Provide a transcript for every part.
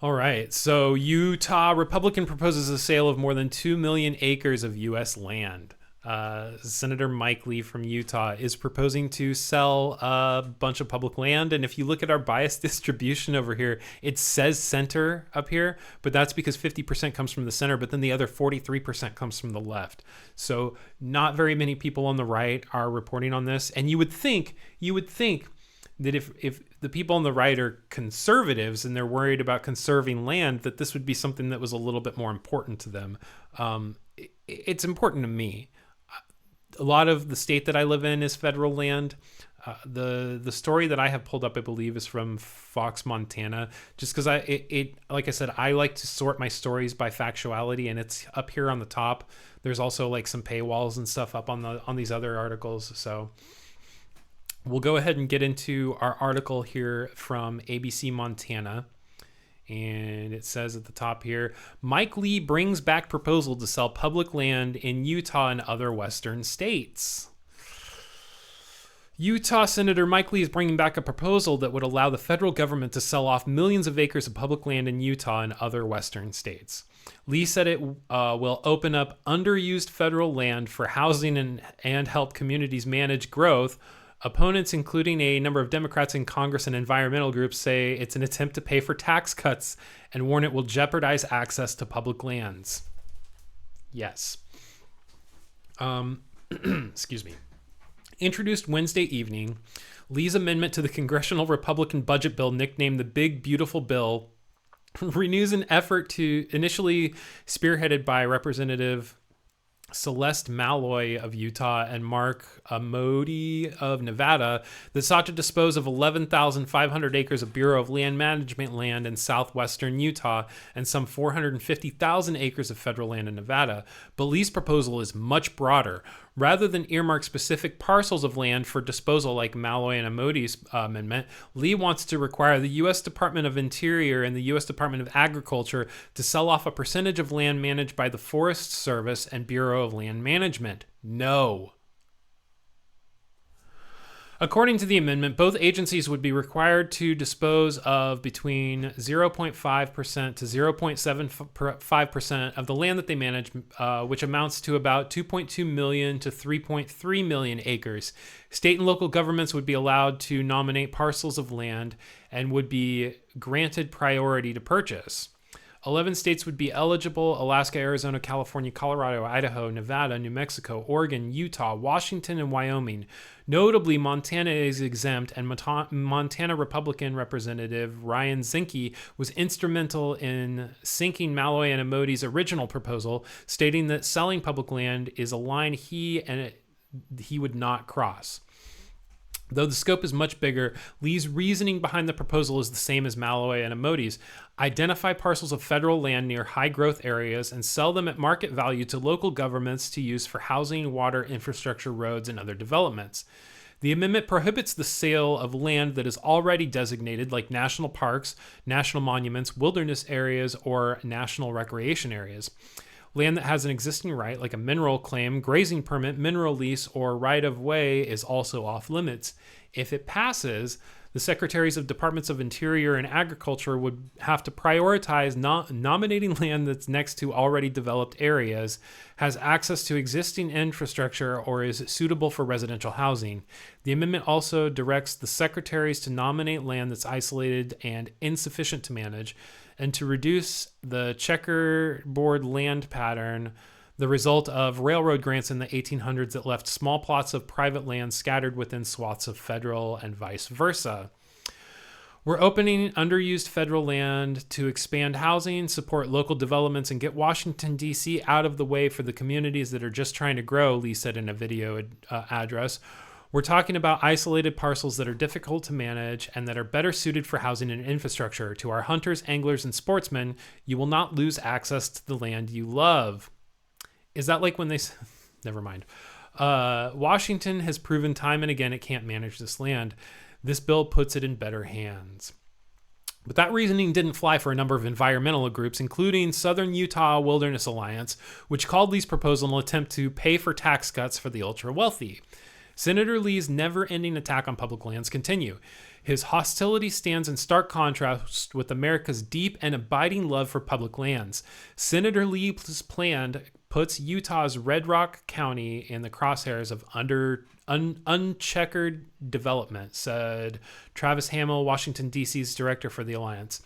All right. So Utah Republican proposes a sale of more than 2 million acres of U.S. land. Senator Mike Lee from Utah is proposing to sell a bunch of public land. And if you look at our bias distribution over here, it says center up here, but that's because 50% comes from the center, but then the other 43% comes from the left. So not very many people on the right are reporting on this. And you would think that if the people on the right are conservatives and they're worried about conserving land, that this would be something that was a little bit more important to them. It's important to me. A lot of the state that I live in is federal land. The story that I have pulled up, I believe, is from Fox, Montana. Just because like I said, I like to sort my stories by factuality, and it's up here on the top. There's also like some paywalls and stuff up on these other articles. So we'll go ahead and get into our article here from ABC Montana. And it says at the top here, Mike Lee brings back proposal to sell public land in Utah and other western states. Utah Senator Mike Lee is bringing back a proposal that would allow the federal government to sell off millions of acres of public land in Utah and other western states. Lee said it will open up underused federal land for housing and help communities manage growth. Opponents, including a number of Democrats in Congress and environmental groups, say it's an attempt to pay for tax cuts and warn it will jeopardize access to public lands. Yes. Excuse me. Introduced Wednesday evening, Lee's amendment to the congressional Republican budget bill, nicknamed the Big Beautiful Bill, renews an effort to initially spearheaded by Representative Celeste Malloy of Utah and Mark Amodei of Nevada that sought to dispose of 11,500 acres of Bureau of Land Management land in southwestern Utah and some 450,000 acres of federal land in Nevada. But Lee's proposal is much broader. Rather than earmark specific parcels of land for disposal like Malloy and Amodei's amendment, Lee wants to require the U.S. Department of Interior and the U.S. Department of Agriculture to sell off a percentage of land managed by the Forest Service and Bureau of Land Management. No. According to the amendment, both agencies would be required to dispose of between 0.5% to 0.75% of the land that they manage, which amounts to about 2.2 million to 3.3 million acres. State and local governments would be allowed to nominate parcels of land and would be granted priority to purchase. 11 states would be eligible: Alaska, Arizona, California, Colorado, Idaho, Nevada, New Mexico, Oregon, Utah, Washington, and Wyoming. Notably, Montana is exempt, and Montana Republican Representative Ryan Zinke was instrumental in sinking Malloy and Amodei's original proposal, stating that selling public land is a line he would not cross. Though the scope is much bigger, Lee's reasoning behind the proposal is the same as Malloy and Amodei's. Identify parcels of federal land near high-growth areas and sell them at market value to local governments to use for housing, water, infrastructure, roads, and other developments. The amendment prohibits the sale of land that is already designated, like national parks, national monuments, wilderness areas, or national recreation areas. Land that has an existing right, like a mineral claim, grazing permit, mineral lease, or right-of-way, is also off-limits. If it passes, the secretaries of Departments of Interior and Agriculture would have to prioritize nominating land that's next to already developed areas, has access to existing infrastructure, or is suitable for residential housing. The amendment also directs the secretaries to nominate land that's isolated and insufficient to manage, and to reduce the checkerboard land pattern, the result of railroad grants in the 1800s that left small plots of private land scattered within swaths of federal and vice versa. We're opening underused federal land to expand housing, support local developments, and get Washington, D.C. out of the way for the communities that are just trying to grow, Lee said in a video address. We're talking about isolated parcels that are difficult to manage and that are better suited for housing and infrastructure. To our hunters, anglers, and sportsmen, you will not lose access to the land you love. Is that like when they... Never mind. Washington has proven time and again it can't manage this land. This bill puts it in better hands. But that reasoning didn't fly for a number of environmental groups, including Southern Utah Wilderness Alliance, which called Lee's proposal an attempt to pay for tax cuts for the ultra-wealthy. Senator Lee's never-ending attack on public lands continue. His hostility stands in stark contrast with America's deep and abiding love for public lands. Senator Lee's plan puts Utah's Red Rock County in the crosshairs of uncheckered development, said Travis Hamill, Washington, D.C.'s director for the alliance.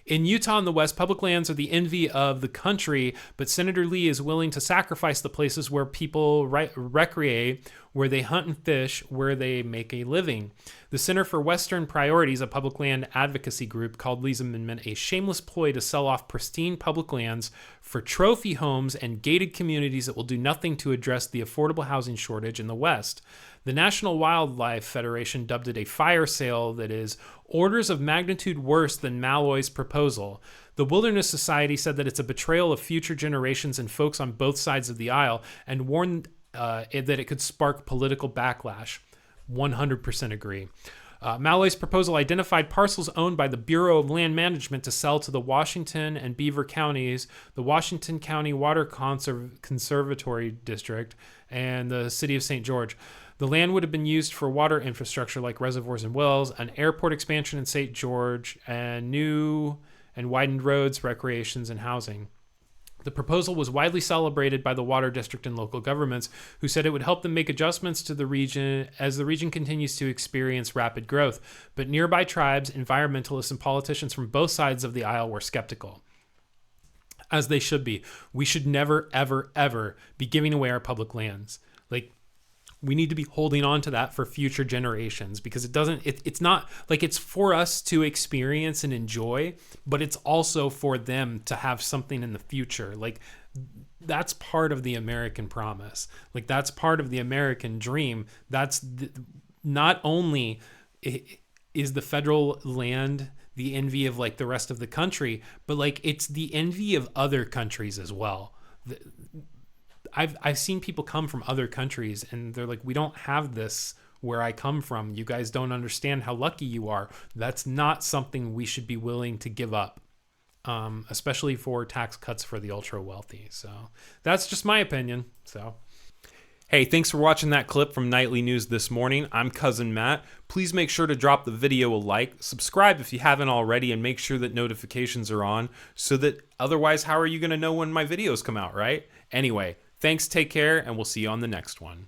In Utah and the West, public lands are the envy of the country, but Senator Lee is willing to sacrifice the places where people recreate, where they hunt and fish, where they make a living. The Center for Western Priorities, a public land advocacy group, called Lee's amendment a shameless ploy to sell off pristine public lands for trophy homes and gated communities that will do nothing to address the affordable housing shortage in the West. The National Wildlife Federation dubbed it a fire sale that is orders of magnitude worse than Malloy's proposal. The Wilderness Society said that it's a betrayal of future generations and folks on both sides of the aisle, and warned that it could spark political backlash. 100% agree. Malloy's proposal identified parcels owned by the Bureau of Land Management to sell to the Washington and Beaver counties, the Washington County Water Conservatory District, and the City of St. George. The land would have been used for water infrastructure like reservoirs and wells, an airport expansion in St. George, and new and widened roads, recreations, and housing. The proposal was widely celebrated by the water district and local governments, who said it would help them make adjustments to the region as the region continues to experience rapid growth. But nearby tribes, environmentalists, and politicians from both sides of the aisle were skeptical. As they should be. We should never, ever, ever be giving away our public lands. We need to be holding on to that for future generations, because it's not like it's for us to experience and enjoy, but it's also for them to have something in the future. That's part of the American promise. That's part of the American dream. Not only is the federal land the envy of the rest of the country, but it's the envy of other countries as well. I've seen people come from other countries and they're like, we don't have this where I come from. You guys don't understand how lucky you are. That's not something we should be willing to give up, especially for tax cuts for the ultra wealthy. So that's just my opinion. So, hey, thanks for watching that clip from Nightly News this morning. I'm Cousin Matt. Please make sure to drop the video a like, subscribe if you haven't already, and make sure that notifications are on, so that otherwise, how are you going to know when my videos come out, right? Anyway, thanks, take care, and we'll see you on the next one.